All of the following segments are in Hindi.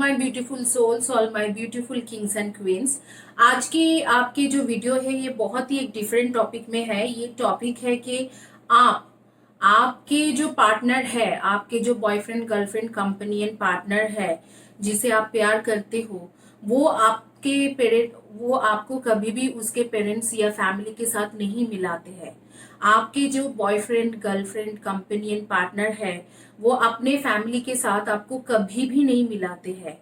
My beautiful souls, all my beautiful kings and queens. आज की आपके जो वीडियो है ये बहुत ही एक डिफरेंट टॉपिक में है। ये टॉपिक है कि आप आपके जो पार्टनर है, आपके जो बॉयफ्रेंड गर्लफ्रेंड कंपेनियन पार्टनर है जिसे आप प्यार करते हो, वो आपके पेरेंट वो आपको कभी भी उसके पेरेंट्स या फैमिली के साथ नहीं मिलाते हैं। आपके जो बॉयफ्रेंड गर्लफ्रेंड कंपेनियन पार्टनर है वो अपने फैमिली के साथ आपको कभी भी नहीं मिलाते हैं।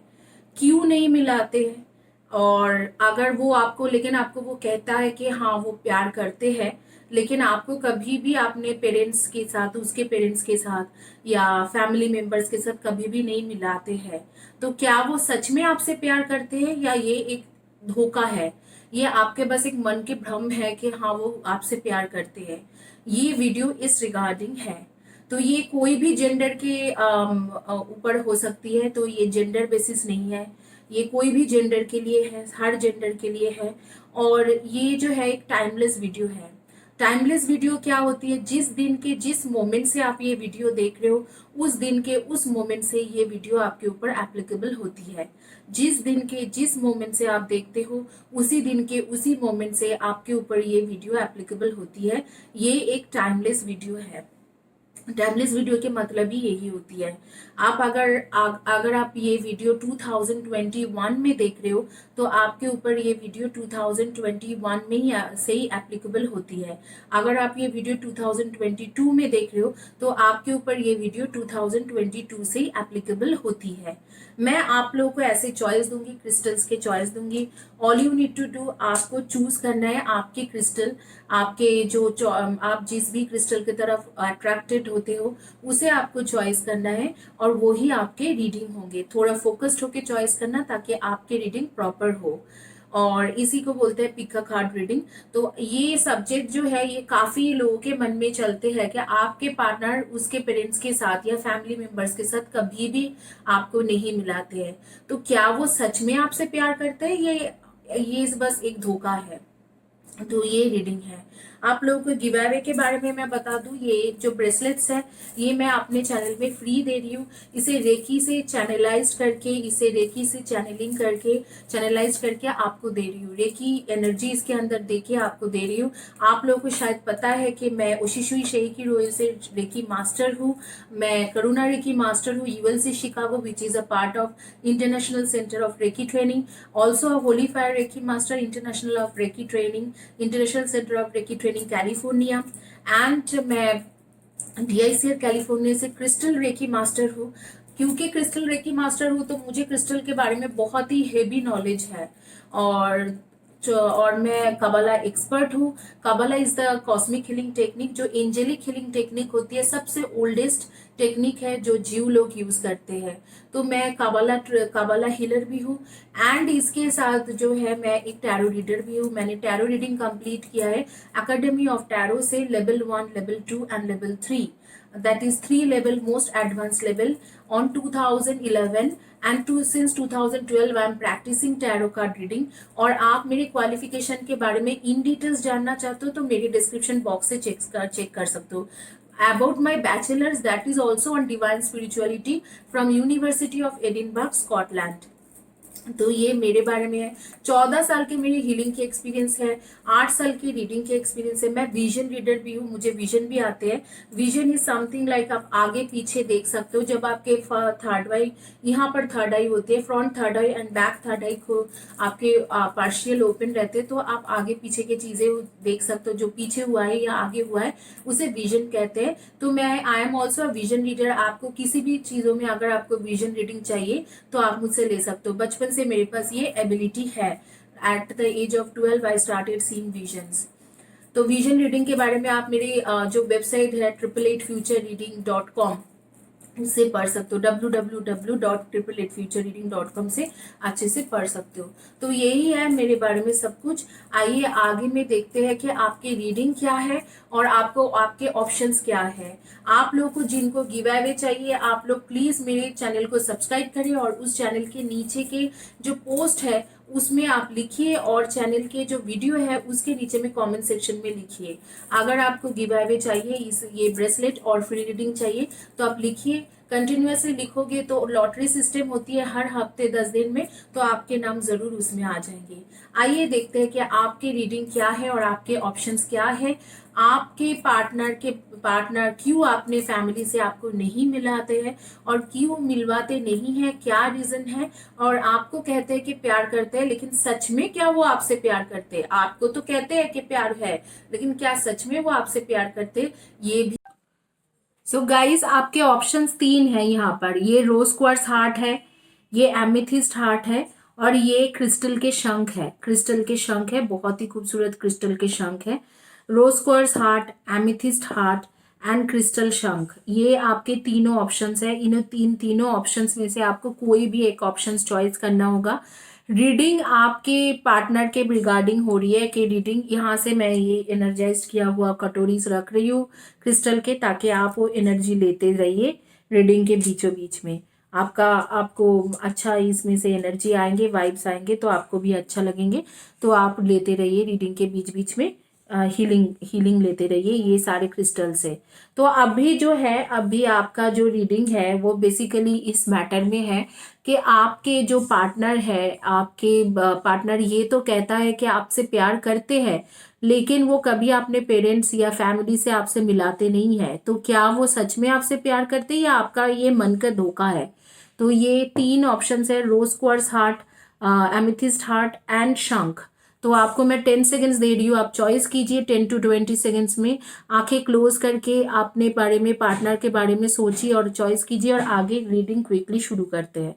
क्यों नहीं मिलाते हैं? और अगर वो आपको लेकिन आपको वो कहता है कि हाँ वो प्यार करते हैं, लेकिन आपको कभी भी अपने पेरेंट्स के साथ, उसके पेरेंट्स के साथ या फैमिली मेंबर्स के साथ कभी भी नहीं मिलाते हैं, तो क्या वो सच में आपसे प्यार करते हैं या ये एक धोखा है? ये आपके बस एक मन के भ्रम है कि हाँ वो आपसे प्यार करते हैं। ये वीडियो इस रिगार्डिंग है। तो ये कोई भी जेंडर के ऊपर हो सकती है, तो ये जेंडर बेसिस नहीं है। ये कोई भी जेंडर के लिए है, हर जेंडर के लिए है। और ये जो है एक टाइमलेस वीडियो है। टाइमलेस वीडियो क्या होती है? जिस दिन के जिस मोमेंट से आप ये वीडियो देख रहे हो, उस दिन के उस मोमेंट से ये वीडियो आपके ऊपर एप्लीकेबल होती है। जिस दिन के जिस मोमेंट से आप देखते हो, उसी दिन के उसी मोमेंट से आपके ऊपर ये वीडियो एप्लीकेबल होती है। ये एक टाइमलेस वीडियो है। टाइमलेस वीडियो के मतलब ही यही होती है। आप अगर आप ये वीडियो 2021 में देख रहे हो, तो आपके ऊपर ये वीडियो 2021 में ही से ही एप्लीकेबल होती है। अगर आप ये वीडियो 2022 में देख रहे हो, तो आपके ऊपर ये वीडियो 2022 से ही एप्लीकेबल होती है। मैं आप लोगों को ऐसे चॉइस दूंगी, क्रिस्टल्स के चॉइस दूंगी। All you need to do, आपको चूज करना है आपके क्रिस्टल, आपके आप जिस भी क्रिस्टल की तरफ अट्रैक्टेड होते हो उसे आपको चॉइस करना है, और वो ही आपके रीडिंग होंगे। थोड़ा फोकस्ड होके चॉइस करना ताकि आपके रीडिंग प्रॉपर हो। और इसी को बोलते हैं पिक अ कार्ड रीडिंग। तो ये सब्जेक्ट जो है ये काफी लोगों के मन में चलते हैं कि आपके पार्टनर उसके पेरेंट्स के साथ या फैमिली मेंबर्स के साथ कभी भी आपको नहीं मिलाते हैं। तो क्या वो सच में आपसे प्यार करते हैं? ये बस एक धोखा है। तो ये रीडिंग है। आप लोगों को गिव अवे के बारे में मैं बता दूं, ये जो ब्रेसलेट्स है ये मैं अपने चैनल में फ्री दे रही हूँ। इसे रेकी से चैनलाइज करके, इसे रेकी से चैनलिंग करके, चैनलाइज करके आपको दे रही हूँ। रेकी एनर्जी इसके अंदर देके आपको दे रही हूँ। आप लोगों को शायद पता है कि मैं ओशिशुई शेइकी रोय से रेकी मास्टर हूँ। मैं करुणा रेकी मास्टर हूँ ULC Chicago, which is a part of international centre of reiki training. Also a holy fire reiki master, international of reiki training, international centre of reiki training California. And मैं डीआईसीआर कैलिफोर्निया से क्रिस्टल रेकी मास्टर हूँ। क्योंकि क्रिस्टल रेकी मास्टर हूँ तो मुझे क्रिस्टल के बारे में बहुत ही हेवी नॉलेज है। और मैं कबला एक्सपर्ट हूँ। Kabbalah is the cosmic healing technique, जो एंजेलिक हीलिंग टेक्निक होती है, सबसे ओल्डेस्ट टेक्निक है जो जीव लोग यूज करते हैं। तो मैं कबला हीलर भी हूँ। एंड इसके साथ जो है मैं एक टैरो रीडर भी हूँ। मैंने टैरो रीडिंग कंप्लीट किया है एकेडमी ऑफ टैरो से, level 1, level 2 and level 3। that is 3 level, most advanced level on 2011, and since 2012 I am practicing tarot card reading। और आप मेरे क्वालिफिकेशन के बारे में इन डिटेल्स जानना चाहते हो तो मेरे डिस्क्रिप्शन बॉक्स से चेक कर सकते हो। About my bachelor's, that is also on divine spirituality from University of Edinburgh, Scotland। तो ये मेरे बारे में है। 14 साल के मेरी हीलिंग के एक्सपीरियंस है, 8 साल की रीडिंग के एक्सपीरियंस है। मैं विजन रीडर भी हूँ, मुझे विजन भी आते हैं। विजन इज समथिंग लाइक आप आगे पीछे देख सकते हो। जब आपके थर्ड आई, यहाँ पर थर्ड आई होती है, front third eye and back third eye को आपके पार्शियल ओपन रहते हैं, तो आप आगे पीछे की चीजें देख सकते हो। जो पीछे हुआ है या आगे हुआ है उसे विजन कहते हैं। तो मैं I am also a vision reader. आपको किसी भी चीजों में अगर आपको विजन रीडिंग चाहिए तो आप मुझसे ले सकते हो। बचपन से मेरे पास ये एबिलिटी है। At the age of 12 I started seeing visions. तो विजन रीडिंग के बारे में आप मेरी जो वेबसाइट है 888futurereading.com उससे पढ़ सकते हो। www.888futurereading.com से अच्छे से पढ़ सकते हो। तो यही है मेरे बारे में सब कुछ। आइए आगे में देखते हैं कि आपकी रीडिंग क्या है और आपको आपके ऑप्शंस क्या है। आप लोगों को जिनको गिव अवे चाहिए, आप लोग प्लीज मेरे चैनल को सब्सक्राइब करिए और उस चैनल के नीचे के जो पोस्ट है उसमें आप लिखिए, और चैनल के जो वीडियो है उसके नीचे में कमेंट सेक्शन में लिखिए। अगर आपको गिव अवे चाहिए, ये ब्रेसलेट और फ्री रीडिंग चाहिए तो आप लिखिए कंटिन्यूअसली लिखोगे तो लॉटरी सिस्टम होती है हर हफ्ते 10 दिन में, तो आपके नाम जरूर उसमें आ जाएंगे। आइए देखते हैं कि आपकी रीडिंग क्या है और आपके ऑप्शंस क्या है। आपके पार्टनर क्यों अपने फैमिली से आपको नहीं मिलाते हैं और क्यों मिलवाते नहीं हैं, क्या रीजन है। और आपको कहते हैं कि प्यार करते हैं, लेकिन सच में क्या वो आपसे प्यार करते हैं? आपको तो कहते हैं कि प्यार है, लेकिन क्या सच में वो आपसे प्यार करते हैं, ये भी। सो गाइस, आपके ऑप्शंस 3 है यहाँ पर। ये रोज क्वार्ट्ज हार्ट है, ये एमिथिस्ट हार्ट है, और ये क्रिस्टल के शंख है। क्रिस्टल के शंख है, बहुत ही खूबसूरत क्रिस्टल के शंख है। Rose quartz heart, amethyst heart and crystal शंख, ये आपके तीनों ऑप्शंस है। इन तीनों ऑप्शंस में से आपको कोई भी एक ऑप्शंस चॉइस करना होगा। रीडिंग आपके पार्टनर के रिगार्डिंग हो रही है कि रीडिंग यहाँ से मैं ये एनर्जाइज किया हुआ कटोरी रख रही हूँ क्रिस्टल के, ताकि आप वो एनर्जी लेते रहिए रीडिंग के बीचों बीच में। आपको अच्छा इसमें से एनर्जी आएंगे, वाइब्स आएंगे, तो आपको भी अच्छा लगेंगे। तो आप लेते रहिए रीडिंग के बीच बीच में, हीलिंग लेते रहिए ये सारे क्रिस्टल से। तो अभी जो है, अभी आपका जो रीडिंग है वो बेसिकली इस मैटर में है कि आपके जो पार्टनर है, आपके पार्टनर ये तो कहता है कि आपसे प्यार करते हैं, लेकिन वो कभी अपने पेरेंट्स या फैमिली से आपसे मिलाते नहीं है। तो क्या वो सच में आपसे प्यार करते हैं या आपका ये मन का धोखा है? तो ये 3 ऑप्शंस है, rose quartz heart, amethyst heart and शंख। तो आपको मैं 10 सेकेंड्स दे रही हूँ, आप चॉइस कीजिए 10 to 20 सेकेंड्स में। आंखें क्लोज करके अपने बारे में, पार्टनर के बारे में सोचिए और चॉइस कीजिए, और आगे रीडिंग क्विकली शुरू करते हैं।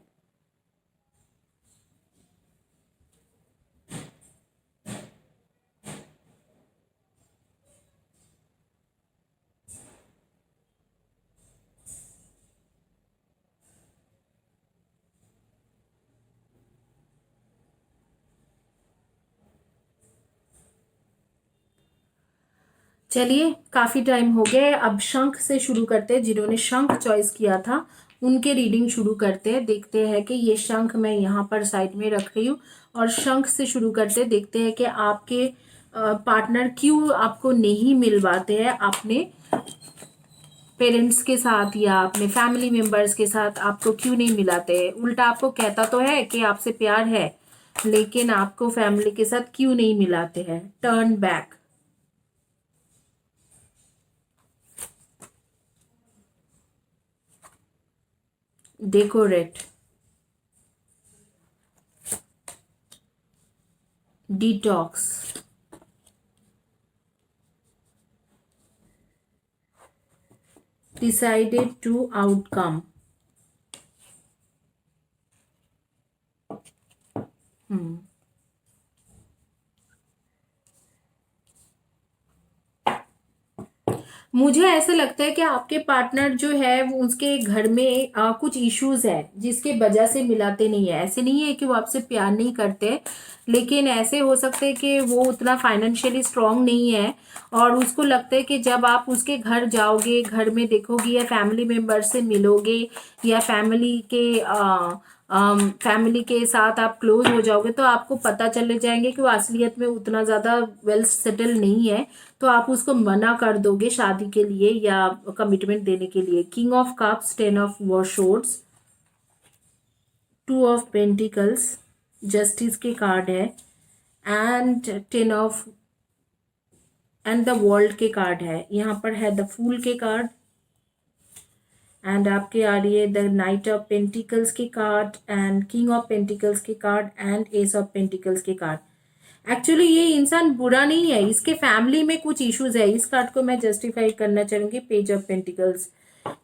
चलिए, काफी टाइम हो गया है, अब शंख से शुरू करते हैं। जिन्होंने शंख चॉइस किया था उनके रीडिंग शुरू करते हैं। देखते हैं कि ये शंख मैं यहाँ पर साइड में रख रही हूँ, और शंख से शुरू करते हैं। देखते हैं कि आपके पार्टनर क्यों आपको नहीं मिलवाते हैं अपने पेरेंट्स के साथ या अपने फैमिली मेंबर्स के साथ, आपको क्यों नहीं मिलाते हैं। उल्टा आपको कहता तो है कि आपसे प्यार है, लेकिन आपको फैमिली के साथ क्यों नहीं मिलाते हैं। Turn back, decorate, detox, decided to outcome। मुझे ऐसा लगता है कि आपके पार्टनर जो है वो, उसके घर में कुछ इश्यूज है जिसके वजह से मिलाते नहीं है। ऐसे नहीं है कि वो आपसे प्यार नहीं करते, लेकिन ऐसे हो सकते हैं कि वो उतना फाइनेंशियली स्ट्रांग नहीं है, और उसको लगता है कि जब आप उसके घर जाओगे, घर में देखोगे या फैमिली मेम्बर से मिलोगे या फैमिली के साथ आप क्लोज हो जाओगे, तो आपको पता चले जाएंगे कि वो असलियत में उतना ज़्यादा वेल सेटल नहीं है। तो आप उसको मना कर दोगे शादी के लिए या कमिटमेंट देने के लिए। King of cups, 10 of swords, 2 of pentacles, justice के कार्ड है, and 10 of, and the world के कार्ड है। यहाँ पर है द फूल के कार्ड, एंड आपके आ रही है द नाइट ऑफ पेंटिकल्स के card, and king of pentacles के card, and ace of pentacles के कार्ड। एक्चुअली ये इंसान बुरा नहीं है, इसके फैमिली में कुछ इश्यूज है। इस कार्ड को मैं जस्टिफाई करना चाहूंगी, पेज ऑफ पेंटिकल्स।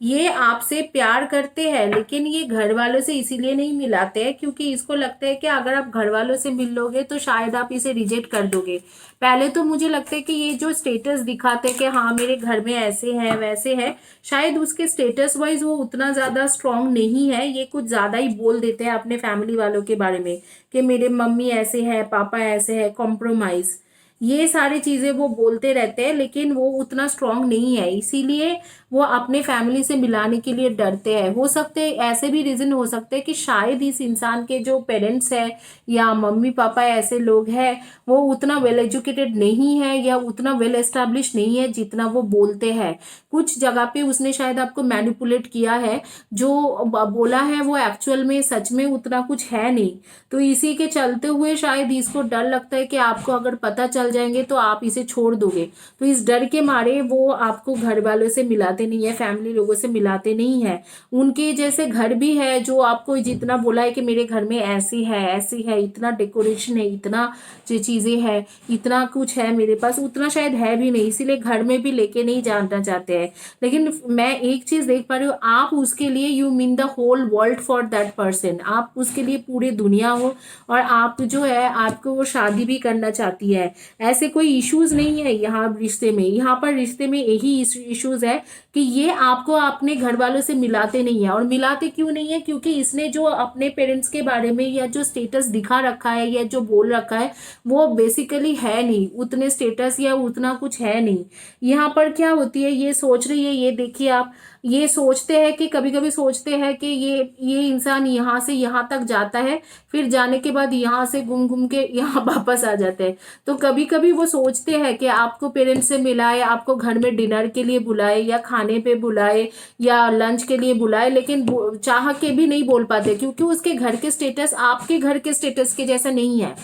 ये आपसे प्यार करते हैं, लेकिन ये घर वालों से इसीलिए नहीं मिलाते हैं क्योंकि इसको लगता है कि अगर आप घर वालों से मिल लोगे तो शायद आप इसे रिजेक्ट कर दोगे। पहले तो मुझे लगता है कि ये जो स्टेटस दिखाते हैं कि हाँ मेरे घर में ऐसे है वैसे है, शायद उसके स्टेटस वाइज वो उतना ज़्यादा स्ट्रांग नहीं है। ये कुछ ज़्यादा ही बोल देते हैं अपने फैमिली वालों के बारे में कि मेरे मम्मी ऐसे है, पापा ऐसे है, कॉम्प्रोमाइज़, ये सारी चीज़ें वो बोलते रहते हैं, लेकिन वो उतना स्ट्रांग नहीं है, इसीलिए वो अपने फैमिली से मिलाने के लिए डरते हैं। हो सकते ऐसे भी रीज़न हो सकते हैं कि शायद इस इंसान के जो पेरेंट्स है या मम्मी पापा ऐसे लोग हैं, वो उतना वेल एजुकेटेड नहीं है या उतना वेल एस्टेब्लिश नहीं है जितना वो बोलते हैं। कुछ जगह पे उसने शायद आपको मैनिपुलेट किया है, जो बोला है वो एक्चुअल में सच में उतना कुछ है नहीं। तो इसी के चलते हुए शायद इसको डर लगता है कि आपको अगर पता चल जाएंगे तो आप इसे छोड़ दोगे। तो इस डर के मारे वो आपको घर वालों से मिलाते नहीं है, फैमिली लोगों से मिलाते नहीं है। उनके जैसे घर भी है जो आपको जितना बोला है कि मेरे घर में ऐसी है, इतना डेकोरेशन है, इतना जो चीजें है, इतना कुछ है मेरे पास, उतना शायद है भी नहीं, इसीलिए घर में भी लेके नहीं जाना चाहते हैं। लेकिन मैं एक चीज देख पा रही हूँ, आप उसके लिए you mean the whole world for that person, आप उसके लिए पूरी दुनिया हो, और आप जो है आपको वो शादी भी करना चाहती है। ऐसे कोई इश्यूज नहीं है यहाँ रिश्ते में, यहाँ पर रिश्ते में यही इश्यूज है कि ये आपको अपने घर वालों से मिलाते नहीं है। और मिलाते क्यों नहीं है? क्योंकि इसने जो अपने पेरेंट्स के बारे में या जो स्टेटस दिखा रखा है या जो बोल रखा है वो बेसिकली है नहीं, उतने स्टेटस या उतना कुछ है नहीं। यहाँ पर क्या होती है, ये सोच रही है, ये देखिए आप, ये सोचते हैं कि कभी कभी सोचते हैं कि ये इंसान यहाँ से यहाँ तक जाता है, फिर जाने के बाद यहाँ से घूम घूम के यहाँ वापस आ जाते हैं। तो कभी कभी वो सोचते हैं कि आपको पेरेंट्स से मिलाए, आपको घर में डिनर के लिए बुलाए या खाने पे बुलाए या लंच के लिए बुलाए, लेकिन चाह के भी नहीं बोल पाते, क्योंकि उसके घर के स्टेटस आपके घर के स्टेटस के जैसा नहीं है।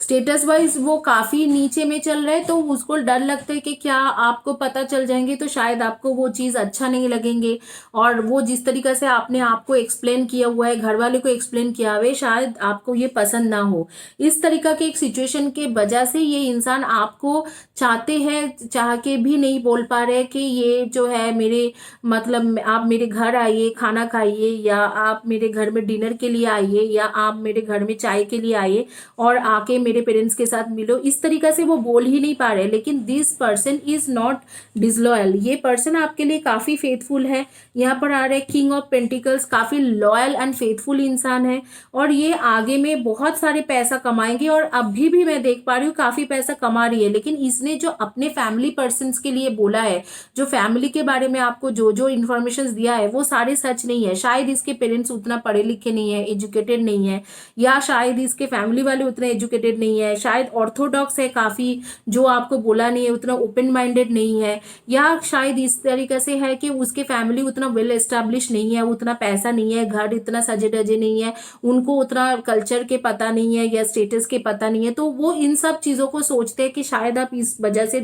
स्टेटस वाइज वो काफी नीचे में चल रहा है, तो उसको डर लगता है कि क्या आपको पता चल जाएंगे तो शायद आपको वो चीज अच्छा नहीं लगेंगे, और वो जिस तरीके से आपने आपको एक्सप्लेन किया हुआ है, घर वाले को एक्सप्लेन किया हुआ है, शायद आपको ये पसंद ना हो। इस तरीका के एक सिचुएशन के वजह से ये इंसान आपको चाहते हैं, चाह के भी नहीं बोल पा रहे कि ये जो है मेरे मतलब आप मेरे घर आइए, खाना खाइए, या आप मेरे घर में डिनर के लिए आइए, या आप मेरे घर में चाय के लिए आइए और आके मेरे पेरेंट्स के साथ मिलो। इस तरीका से वो बोल ही नहीं पा रहे। लेकिन this person is not disloyal, ये पर्सन आपके लिए काफी फेथफुल है। यहाँ पर आ रहे किंग ऑफ पेंटिकल्स, काफी लॉयल एंड फेथफुल इंसान है, और ये आगे में बहुत सारे पैसा कमाएंगे, और अभी भी मैं देख पा रही हूँ काफी पैसा कमा रही है। लेकिन इसने जो अपने फैमिली पर्सन के लिए बोला है, जो फैमिली के बारे में आपको जो जो इन्फॉर्मेशन दिया है वो सारे सच नहीं है। शायद इसके पेरेंट्स उतना पढ़े लिखे नहीं है, एजुकेटेड नहीं है, या शायद इसके फैमिली वाले उतने एजुकेटेड नहीं है, शायद ऑर्थोडॉक्स है काफी, जो आपको बोला नहीं है, उतना ओपन माइंडेड नहीं है, या शायद इस तरीके से है कि उसके फैमिली उतना वेल एस्टेब्लिश नहीं है, उतना पैसा नहीं है, घर इतना सजे धजे नहीं है, उनको उतना कल्चर के पता नहीं है या स्टेटस के पता नहीं है। तो वो इन सब चीजों को सोचते हैं कि शायद आप इस वजह से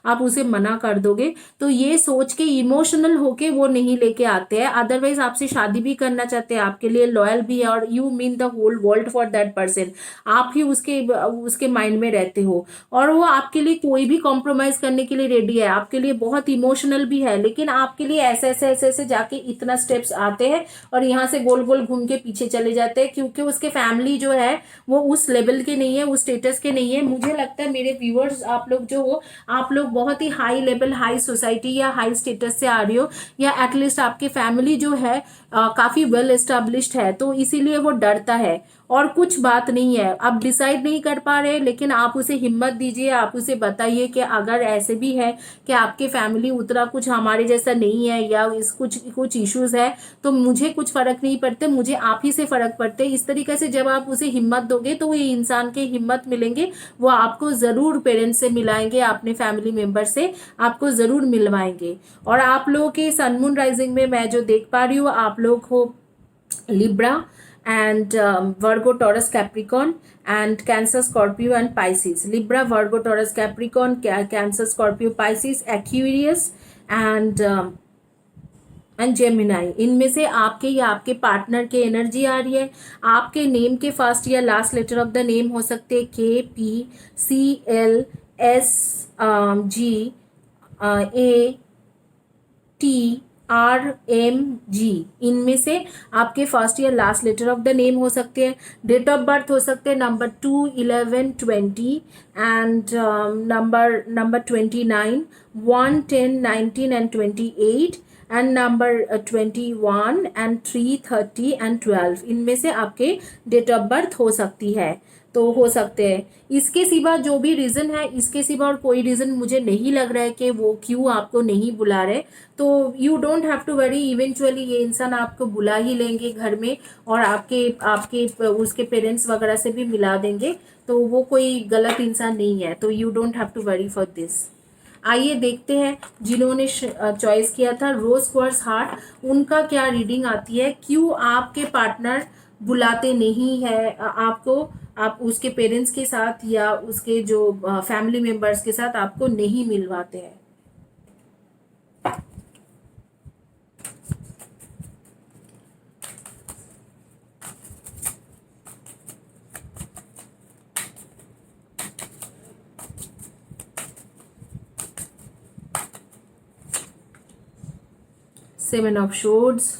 आप उसे मना कर दोगे, तो ये सोच के इमोशनल होके वो नहीं लेके आते हैं। अदरवाइज आपसे शादी भी करना चाहते हैं, आपके लिए लॉयल भी है, और you mean the whole world for that person, आप ही उसके माइंड में रहते हो, और वो आपके लिए कोई भी कॉम्प्रोमाइज करने के लिए रेडी है, आपके लिए बहुत इमोशनल भी है। लेकिन आपके लिए ऐसे जाके इतना स्टेप्स आते हैं और यहाँ से गोल गोल घूम के पीछे चले जाते हैं, क्योंकि उसके फैमिली जो है वो उस लेवल के नहीं है, उस स्टेटस के नहीं है। मुझे लगता है मेरे व्यूअर्स आप लोग जो हो, आप लोग बहुत ही हाई लेवल, हाई सोसाइटी या हाई स्टेटस से आ रही हो, या एटलीस्ट आपकी फैमिली जो है काफी वेल एस्टेब्लिश्ड है, तो इसीलिए वो डरता है, और कुछ बात नहीं है। आप डिसाइड नहीं कर पा रहे, लेकिन आप उसे हिम्मत दीजिए, आप उसे बताइए कि अगर ऐसे भी है कि आपके फैमिली उतना कुछ हमारे जैसा नहीं है, या इस कुछ इश्यूज है, तो मुझे कुछ फर्क नहीं पड़ते, मुझे आप ही से फर्क पड़ते। इस तरीके से जब आप उसे हिम्मत दोगे तो ये इंसान के हिम्मत मिलेंगे, वो आपको जरूर पेरेंट्स से मिलाएंगे, अपने फैमिली मेंबर से आपको जरूर मिलवाएंगे। और आप लोगों के सन मून राइजिंग में मैं जो देख पा रही हूँ, आप लोग हो Libra and Virgo, Taurus, Capricorn, and Cancer, Scorpio, and Pisces. Libra, Virgo, Taurus, Capricorn, Cancer, Scorpio, Pisces, Aquarius, and Gemini. इनमें से आपके या आपके पार्टनर के एनर्जी आ रही है। आपके नेम के फर्स्ट या last letter of the name हो सकते हैं KPCLSGATRMG, इनमें से आपके फर्स्ट या last letter of the name हो सकते हैं। डेट ऑफ बर्थ हो सकते हैं number 2, 11, 20 and number 29, 1, 10, 19 and 28 and number 21 and 3, 30 and 12। इनमें से आपके डेट ऑफ बर्थ हो सकती है, तो हो सकते हैं। इसके सिवा जो भी रीज़न है, इसके सिवा और कोई रीज़न मुझे नहीं लग रहा है कि वो क्यों आपको नहीं बुला रहे। तो you don't have to worry, eventually ये इंसान आपको बुला ही लेंगे घर में, और आपके आपके उसके पेरेंट्स वगैरह से भी मिला देंगे। तो वो कोई गलत इंसान नहीं है, तो you don't have to worry for this. आइए देखते हैं जिन्होंने चॉइस किया था रोज क्वार्ट्ज हार्ट, उनका क्या रीडिंग आती है। क्यों आपके पार्टनर बुलाते नहीं है आपको, आप उसके पेरेंट्स के साथ या उसके जो फैमिली मेंबर्स के साथ आपको नहीं मिलवाते हैं। Seven of Swords,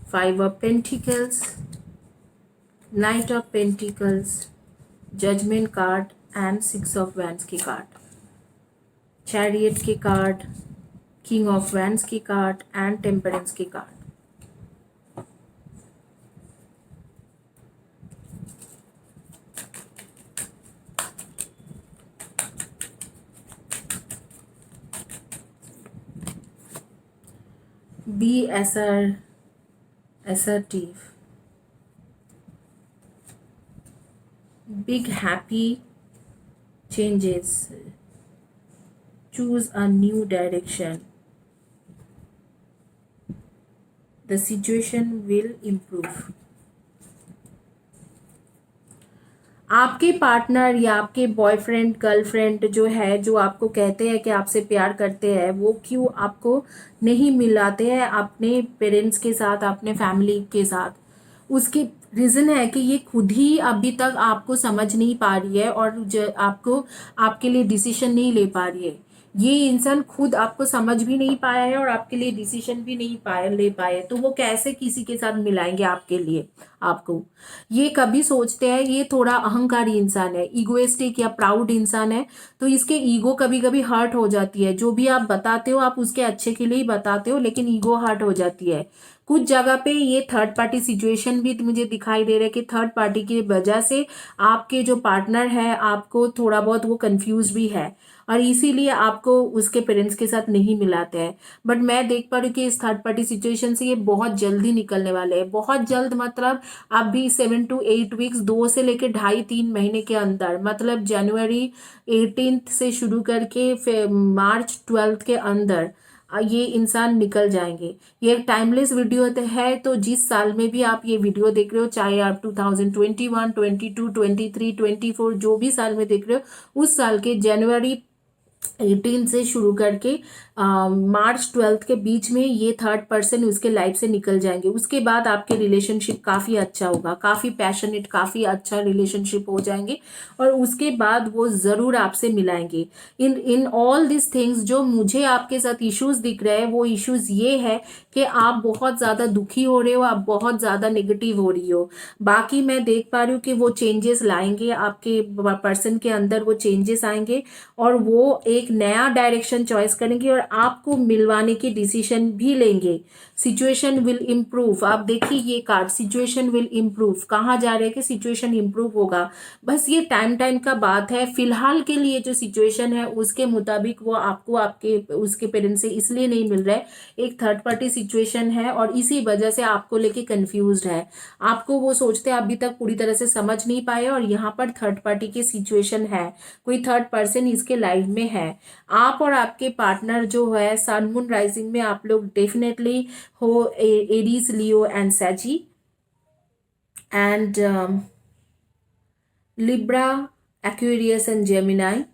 Five of Pentacles, Knight of Pentacles, Judgment card and Six of Wands की कार्ड, Chariot की कार्ड, King of Wands की कार्ड एंड Temperance की card. Be assertive, big happy changes, choose a new direction, the situation will improve। आपके पार्टनर या आपके बॉयफ्रेंड गर्लफ्रेंड जो है, जो आपको कहते हैं कि आपसे प्यार करते हैं, वो क्यों आपको नहीं मिलाते हैं अपने पेरेंट्स के साथ, अपने फैमिली के साथ? उसकी रीज़न है कि ये खुद ही अभी तक आपको समझ नहीं पा रही है और जो आपको आपके लिए डिसीजन नहीं ले पा रही है। ये इंसान खुद आपको समझ भी नहीं पाया है और आपके लिए डिसीजन भी नहीं ले पाए, तो वो कैसे किसी के साथ मिलाएंगे आपके लिए आपको? ये कभी सोचते हैं, ये थोड़ा अहंकारी इंसान है, इगोइस्टिक या प्राउड इंसान है, तो इसके ईगो कभी कभी हर्ट हो जाती है। जो भी आप बताते हो आप उसके अच्छे के लिए ही बताते हो, लेकिन ईगो हर्ट हो जाती है। कुछ जगह पे ये थर्ड पार्टी सिचुएशन भी मुझे दिखाई दे रहा है कि थर्ड पार्टी की वजह से आपके जो पार्टनर है आपको थोड़ा बहुत वो कंफ्यूज भी है और इसीलिए आपको उसके पेरेंट्स के साथ नहीं मिलाते हैं। बट मैं देख पा रही हूँ कि इस थर्ड पार्टी सिचुएशन से ये बहुत जल्दी निकलने वाले हैं, बहुत जल्द, मतलब अभी 7 to 8 वीक्स, 2 से लेकर 2.5-3 महीने के अंदर, मतलब जनवरी 18 से शुरू करके मार्च 12 के अंदर ये इंसान निकल जाएंगे। ये एक टाइमलेस वीडियो है, तो जिस साल में भी आप ये वीडियो देख रहे हो, चाहे आप 2021, 22, 23, 24 जो भी साल में देख रहे हो, उस साल के जनवरी 18 से शुरू करके मार्च 12 के बीच में ये थर्ड पर्सन उसके लाइफ से निकल जाएंगे। उसके बाद आपके रिलेशनशिप काफ़ी अच्छा होगा, काफ़ी पैशनेट, काफ़ी अच्छा रिलेशनशिप हो जाएंगे और उसके बाद वो ज़रूर आपसे मिलाएंगे। इन ऑल दिस थिंग्स जो मुझे आपके साथ इश्यूज दिख रहे हैं, वो इश्यूज ये है कि आप बहुत ज़्यादा दुखी हो रहे हो, आप बहुत ज़्यादा नेगेटिव हो रही हो। बाकी मैं देख पा रही हूँ कि वो चेंजेस लाएंगे आपके पर्सन के अंदर, वो चेंजेस आएंगे और वो एक नया डायरेक्शन चॉइस करेंगे और आपको मिलवाने की डिसीजन भी लेंगे। Situation will improve. आप देखिए ये कार्ड, सिचुएशन विल इम्प्रूव, कहाँ जा रहे हैं कि सिचुएशन इम्प्रूव होगा। बस ये टाइम का बात है। फिलहाल के लिए जो सिचुएशन है उसके मुताबिक वो आपको आपके उसके पेरेंट्स से इसलिए नहीं मिल रहा है, एक थर्ड पार्टी सिचुएशन है और इसी वजह से आपको लेके कंफ्यूज्ड है। आपको वो सोचते हैं अभी तक पूरी तरह से समझ नहीं पाए और यहाँ पर थर्ड पार्टी की सिचुएशन है, कोई थर्ड पर्सन इसके लाइफ में है। आप और आपके पार्टनर जो है सन मून राइजिंग में आप लोग डेफिनेटली हो Aries, Leo and Sagi and Libra, Aquarius and Gemini,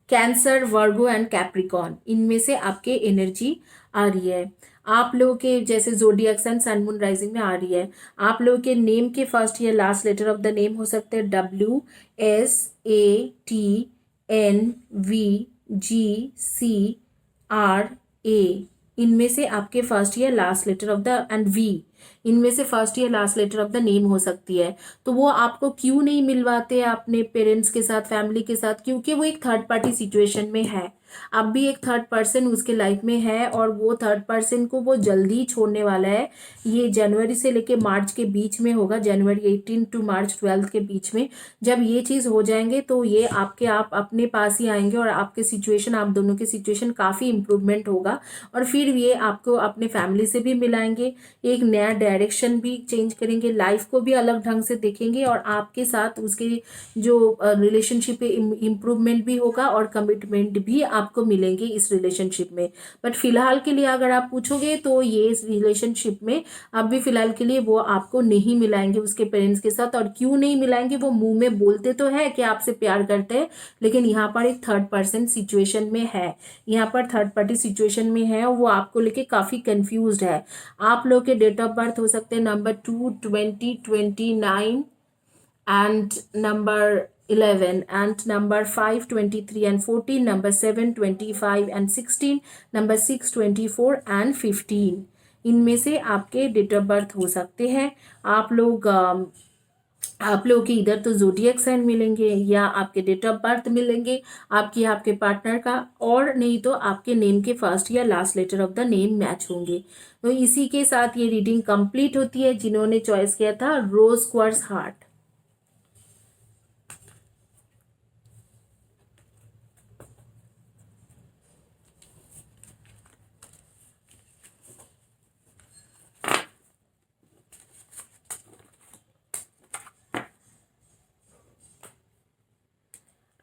Cancer, Virgo and Capricorn, इनमें से आपके एनर्जी आ रही है। आप लोगों के जैसे जोडियक सन सन मून राइजिंग में आ रही है। आप लोगों के नेम के फर्स्ट या last letter of the name हो सकते हैं WSATNVGCRA, इनमें से आपके फर्स्ट या last letter of the and V, इनमें से फर्स्ट या last letter of the name हो सकती है। तो वो आपको क्यों नहीं मिलवाते अपने पेरेंट्स के साथ, फैमिली के साथ? क्योंकि वो एक थर्ड पार्टी सिचुएशन में है। अब भी एक थर्ड पर्सन उसके लाइफ में है और वो थर्ड पर्सन को वो जल्दी छोड़ने वाला है। ये जनवरी से लेके मार्च के बीच में होगा, जनवरी 18 टू मार्च 12 के बीच में। जब ये चीज़ हो जाएंगे तो ये आपके आप अपने पास ही आएंगे और आपके सिचुएशन, आप दोनों की सिचुएशन काफ़ी इम्प्रूवमेंट होगा। और फिर ये आपको अपने फैमिली से भी मिलाएंगे, एक नया डायरेक्शन भी चेंज करेंगे, लाइफ को भी अलग ढंग से देखेंगे और आपके साथ उसके जो रिलेशनशिप पे इम्प्रूवमेंट भी होगा और कमिटमेंट भी आपको मिलेंगे इस रिलेशनशिप में। बट फिलहाल के लिए अगर आप पूछोगे तो ये इस रिलेशनशिप में अभी फिलहाल के लिए वो आपको नहीं मिलाएंगे उसके पेरेंट्स के साथ। और क्यों नहीं मिलाएंगे, वो मुंह में बोलते तो है कि आपसे प्यार करते हैं, लेकिन यहाँ पर एक थर्ड पर्सन सिचुएशन में है, यहाँ पर थर्ड पार्टी सिचुएशन में है और वो आपको लेके काफ़ी कंफ्यूज्ड है। आप लोग के डेट ऑफ बर्थ हो सकते हैं number 2, 20, 29 and number 11 and number 5, 23 and 14, number 7, 25 and 16, number 6, 24 and 15। इनमें से आपके डेट ऑफ बर्थ हो सकते हैं। आप लोगों के इधर तो ज़ोडिएक साइन मिलेंगे या आपके डेट ऑफ बर्थ मिलेंगे आपके पार्टनर का, और नहीं तो आपके नेम के फर्स्ट या last letter of the name match होंगे। तो इसी के साथ ये रीडिंग कंप्लीट होती है। जिन्होंने चॉइस किया था रोज क्वार्ट्ज हार्ट,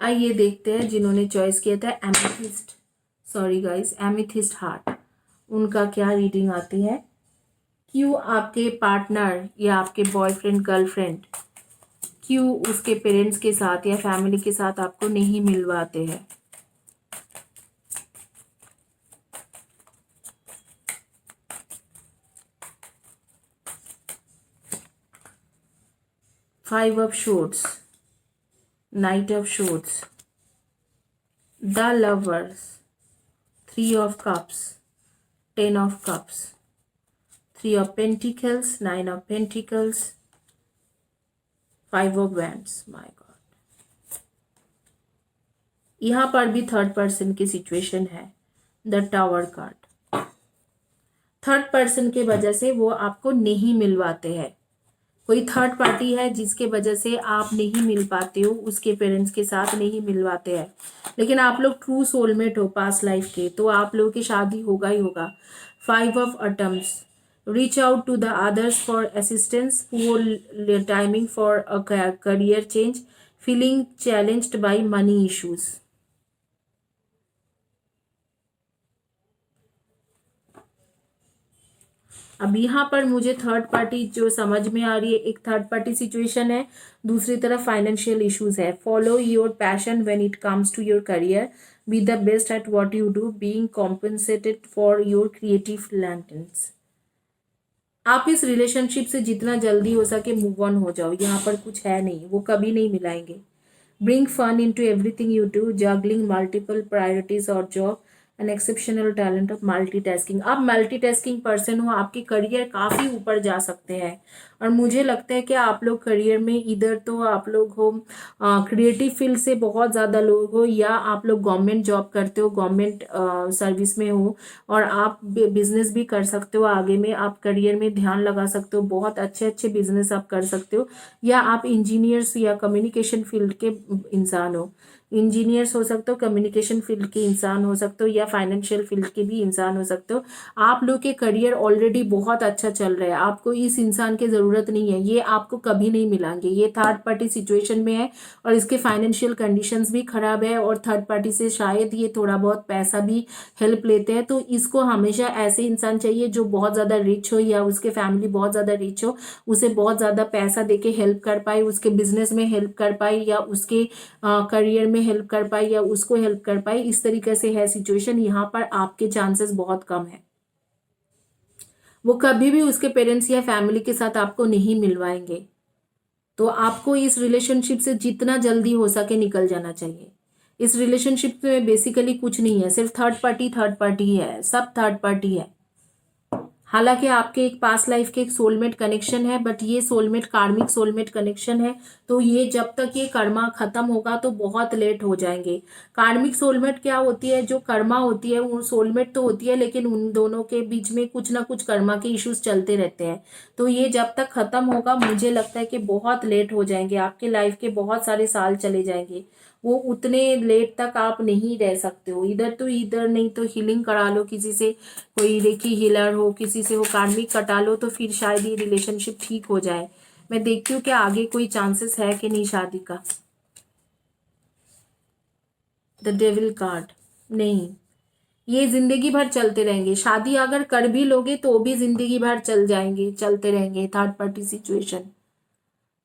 आइए देखते हैं जिन्होंने चॉइस किया था amethyst, sorry guys, amethyst heart, उनका क्या रीडिंग आती है। क्यों आपके पार्टनर या आपके बॉयफ्रेंड गर्लफ्रेंड क्यों उसके पेरेंट्स के साथ या फैमिली के साथ आपको नहीं मिलवाते हैं। Five of shorts, night of shorts, the lovers, three of cups, ten of cups, three of pentacles, nine of pentacles, five of wands. My God, यहाँ पर भी थर्ड पर्सन की सिचुएशन है। The tower card, third person के वजह से वो आपको नहीं मिलवाते हैं। कोई थर्ड पार्टी है जिसके वजह से आप नहीं मिल पाते हो, उसके पेरेंट्स के साथ नहीं मिलवाते हैं। लेकिन आप लोग ट्रू सोलमेट हो पास्ट लाइफ के, तो आप लोगों की शादी होगा ही होगा। Five of autumns, reach out to the others for assistance, timing for a career change, feeling challenged by money issues. अब यहाँ पर मुझे थर्ड पार्टी जो समझ में आ रही है, एक थर्ड पार्टी सिचुएशन है, दूसरी तरफ फाइनेंशियल इश्यूज है। Follow your passion when it comes to your career, be the best at what you do, being compensated for your creative talents. आप इस रिलेशनशिप से जितना जल्दी हो सके मूव ऑन हो जाओ, यहाँ पर कुछ है नहीं, वो कभी नहीं मिलाएंगे। Bring fun into everything you do, juggling multiple priorities और job, an exceptional talent of multitasking. आप मल्टीटास्किंग पर्सन हो, आपके करियर काफ़ी ऊपर जा सकते हैं। और मुझे लगता है कि आप लोग करियर में इधर तो आप लोग हो क्रिएटिव फील्ड से बहुत ज़्यादा लोग हो, या आप लोग गवर्नमेंट जॉब करते हो, गवर्नमेंट सर्विस में हो, और आप बिजनेस भी कर सकते हो। आगे में आप करियर में ध्यान लगा सकते हो, बहुत अच्छे अच्छे बिजनेस आप कर सकते हो। या आप इंजीनियर्स या कम्युनिकेशन फील्ड के इंसान हो, इंजीनियर्स हो सकते हो, कम्युनिकेशन फील्ड के इंसान हो सकते हो, या फाइनेंशियल फील्ड के भी इंसान हो सकते हो। आप लोग के करियर ऑलरेडी बहुत अच्छा चल रहा है, आपको इस इंसान की ज़रूरत नहीं है, ये आपको कभी नहीं मिलेंगे। ये थर्ड पार्टी सिचुएशन में है और इसके फाइनेंशियल कंडीशंस भी खराब है, और थर्ड पार्टी से शायद ये थोड़ा बहुत पैसा भी हेल्प लेते हैं। तो इसको हमेशा ऐसे इंसान चाहिए जो बहुत ज़्यादा रिच हो, या उसके फैमिली बहुत ज़्यादा रिच हो, उसे बहुत ज़्यादा पैसा दे के हेल्प कर पाए, उसके बिजनेस में हेल्प कर पाए, या उसके करियर में हेल्प कर पाए, या उसको हेल्प कर पाए। इस तरीके से है सिचुएशन। यहाँ पर आपके चांसेस बहुत कम है, वो कभी भी उसके पेरेंट्स या फैमिली के साथ आपको नहीं मिलवाएंगे। तो आपको इस रिलेशनशिप से जितना जल्दी हो सके निकल जाना चाहिए। इस रिलेशनशिप में बेसिकली कुछ नहीं है, सिर्फ थर्ड पार्टी ही है, सब थर्ड पार्टी है। हालांकि आपके एक पास्ट लाइफ के एक सोलमेट कनेक्शन है, बट ये सोलमेट कार्मिक सोलमेट कनेक्शन है, तो ये जब तक ये कर्मा खत्म होगा तो बहुत लेट हो जाएंगे। कार्मिक सोलमेट क्या होती है, जो कर्मा होती है वो सोलमेट तो होती है, लेकिन उन दोनों के बीच में कुछ ना कुछ कर्मा के इश्यूज चलते रहते हैं। तो ये जब तक खत्म होगा मुझे लगता है कि बहुत लेट हो जाएंगे, आपके लाइफ के बहुत सारे साल चले जाएंगे। वो उतने लेट तक आप नहीं रह सकते हो, इधर तो इधर नहीं तो हीलिंग करा लो किसी से, कोई रेकी हीलर हो, किसी से हो कार्मिक कटा लो, तो फिर शायद ये रिलेशनशिप ठीक हो जाए। मैं देखती हूँ कि आगे कोई चांसेस है कि नहीं शादी का। द डेविल कार्ड, नहीं, ये जिंदगी भर चलते रहेंगे। शादी अगर कर भी लोगे तो भी जिंदगी भर चल जाएंगे, चलते रहेंगे। Third party situation,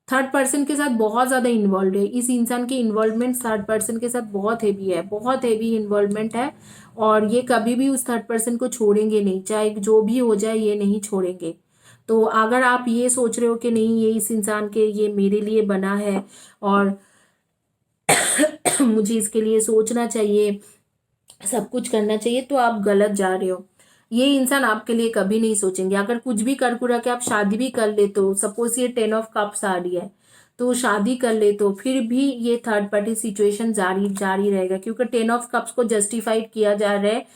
third person के साथ बहुत ज्यादा इन्वॉल्व है। इस इंसान की इन्वॉल्वमेंट थर्ड पर्सन के साथ बहुत हैवी है, बहुत हैवी इन्वॉल्वमेंट है। और ये कभी भी उस थर्ड पर्सन को छोड़ेंगे नहीं, चाहे जो भी हो जाए ये नहीं छोड़ेंगे। तो अगर आप ये सोच रहे हो कि नहीं ये इस इंसान के ये मेरे लिए बना है और मुझे इसके लिए सोचना चाहिए, सब कुछ करना चाहिए, तो आप गलत जा रहे हो। ये इंसान आपके लिए कभी नहीं सोचेंगे। अगर कुछ भी कर कुरा के आप शादी भी कर ले, तो सपोज ये 10 ऑफ कप्स आ रही है, तो शादी कर ले तो फिर भी ये थर्ड पार्टी सिचुएशन जारी जारी रहेगा, क्योंकि 10 ऑफ कप्स को जस्टिफाइड किया जा रहा है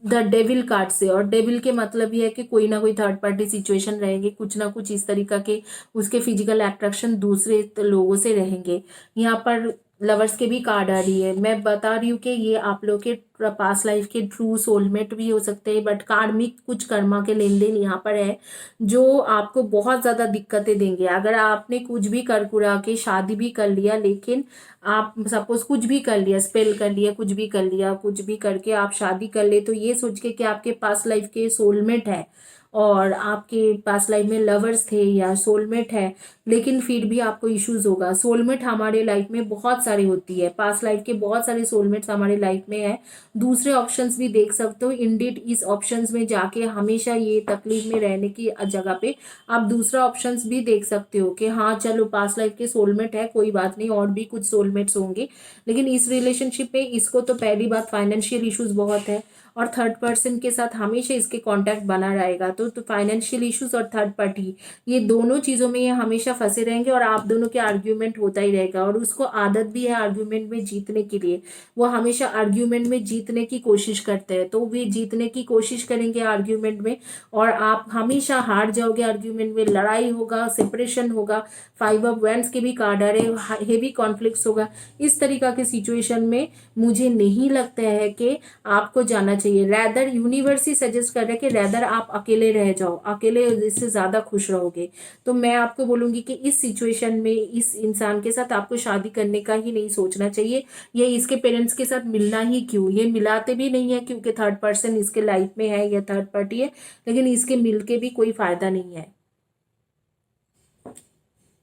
द डेविल कार्ड से। और डेविल के मतलब ये है कि कोई ना कोई थर्ड पार्टी सिचुएशन रहेंगे, कुछ ना कुछ इस तरीका के उसके फिजिकल अट्रैक्शन दूसरे लोगों से रहेंगे। यहाँ पर लवर्स के भी कार्ड आ रही है। मैं बता रही हूँ कि ये आप लोग के पास्ट लाइफ के ट्रू सोलमेट भी हो सकते हैं, बट कार्मिक कुछ कर्मा के लेन देन यहाँ पर है जो आपको बहुत ज्यादा दिक्कतें देंगे। अगर आपने कुछ भी कर कुरा के शादी भी कर लिया, लेकिन आप सपोज कुछ भी कर लिया, स्पेल कर लिया, कुछ भी कर लिया, कुछ भी करके आप शादी कर ले, तो ये सोच के कि आपके पास्ट लाइफ के सोलमेट है और आपके पास्ट लाइफ में लवर्स थे या सोलमेट है, लेकिन फिर भी आपको इश्यूज होगा। सोलमेट हमारे लाइफ में बहुत सारी होती है, पास्ट लाइफ के बहुत सारे सोलमेट्स हमारे लाइफ में है। दूसरे ऑप्शंस भी देख सकते हो, इंडिड इस ऑप्शंस में जाके हमेशा ये तकलीफ में रहने की जगह पे आप दूसरा ऑप्शंस भी देख सकते हो कि हाँ चलो पास्ट लाइफ के सोलमेट है, कोई बात नहीं, और भी कुछ सोलमेट्स होंगे। लेकिन इस रिलेशनशिप में इसको तो पहली बात फाइनेंशियल इश्यूज बहुत है, और थर्ड पर्सन के साथ हमेशा इसके कांटेक्ट बना रहेगा। तो फाइनेंशियल इश्यूज और थर्ड पार्टी, ये दोनों चीजों में ये हमेशा फंसे रहेंगे और आप दोनों के आर्ग्यूमेंट होता ही रहेगा। और उसको आदत भी है आर्ग्यूमेंट में जीतने के लिए, वो हमेशा आर्ग्यूमेंट में जीतने की कोशिश करते हैं। तो वे जीतने की कोशिश करेंगे आर्ग्यूमेंट में, और आप हमेशा हार जाओगे आर्ग्यूमेंट में। लड़ाई होगा, सेपरेशन होगा, 5 ऑफ वैंड्स के भी कार्ड आ रहे, हेवी कॉन्फ्लिक्ट्स होगा। इस तरीका के सिचुएशन में मुझे नहीं लगता है कि आपको जाना चाहिए। रैदर यूनिवर्स ही सजेस्ट कर रहा है कि रैदर आप अकेले रह जाओ, अकेले इससे ज्यादा खुश रहोगे। तो मैं आपको बोलूंगी कि इस सिचुएशन में इस इंसान के साथ आपको शादी करने का ही नहीं सोचना चाहिए। ये इसके पेरेंट्स के साथ मिलना ही क्यों, ये मिलाते भी नहीं है क्योंकि थर्ड पर्सन इसके लाइफ में है या थर्ड पार्टी है, लेकिन इसके मिलके भी कोई फायदा नहीं है।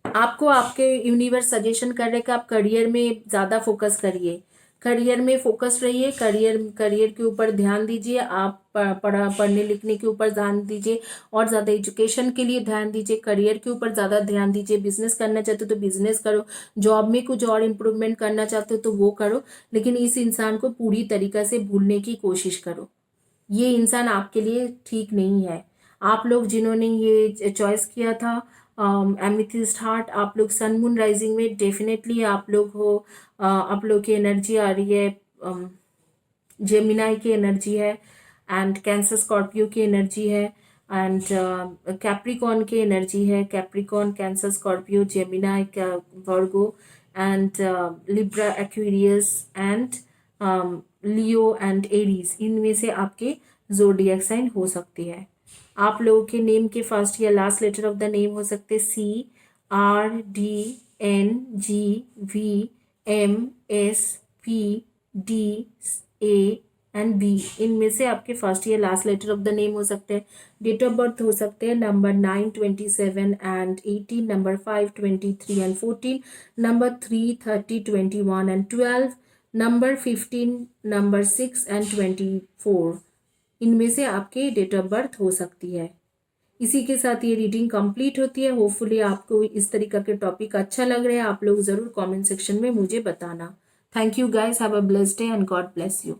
आपको आपके यूनिवर्स सजेशन कर रहे हैं कि आप करियर में ज्यादा फोकस करिए, करियर में फोकस रहिए, करियर करियर के ऊपर ध्यान दीजिए। आप पढ़ने लिखने के ऊपर ध्यान दीजिए और ज्यादा एजुकेशन के लिए ध्यान दीजिए, करियर के ऊपर ज्यादा ध्यान दीजिए। बिजनेस करना चाहते हो तो बिजनेस करो, जॉब में कुछ और इम्प्रूवमेंट करना चाहते हो तो वो करो, लेकिन इस इंसान को पूरी तरीका से भूलने की कोशिश करो। ये इंसान आपके लिए ठीक नहीं है। आप लोग जिन्होंने ये चॉइस किया था एमिथिस्ट हार्ट, आप लोग सन मून राइजिंग में डेफिनेटली आप लोग हो। आप लोग की एनर्जी आ रही है, जेमिनाई की एनर्जी है, एंड कैंसर स्कॉर्पियो की एनर्जी है, एंड कैप्रिकॉन की एनर्जी है। Capricorn, cancer, Scorpio, Gemini, Virgo, and Libra, Aquarius, and Leo and Aries, इनमें से आपके जोडियक साइन हो सकती है। आप लोगों के नेम के फर्स्ट या last letter of the name हो सकते CRDNGVMSPDA एंड बी, इनमें से आपके फर्स्ट या last letter of the name हो सकते हैं। डेट ऑफ बर्थ हो सकते हैं number 9, 27 and 18, number 5, 23 and 14, number 3, 30, 21 and 12, number 15, number 6 and 24, इनमें से आपके डेट ऑफ बर्थ हो सकती है। इसी के साथ ये रीडिंग कंप्लीट होती है। होपफुली आपको इस तरीका के टॉपिक अच्छा लग रहा है। आप लोग जरूर कमेंट सेक्शन में मुझे बताना। Thank you guys, have a blessed day and God bless you.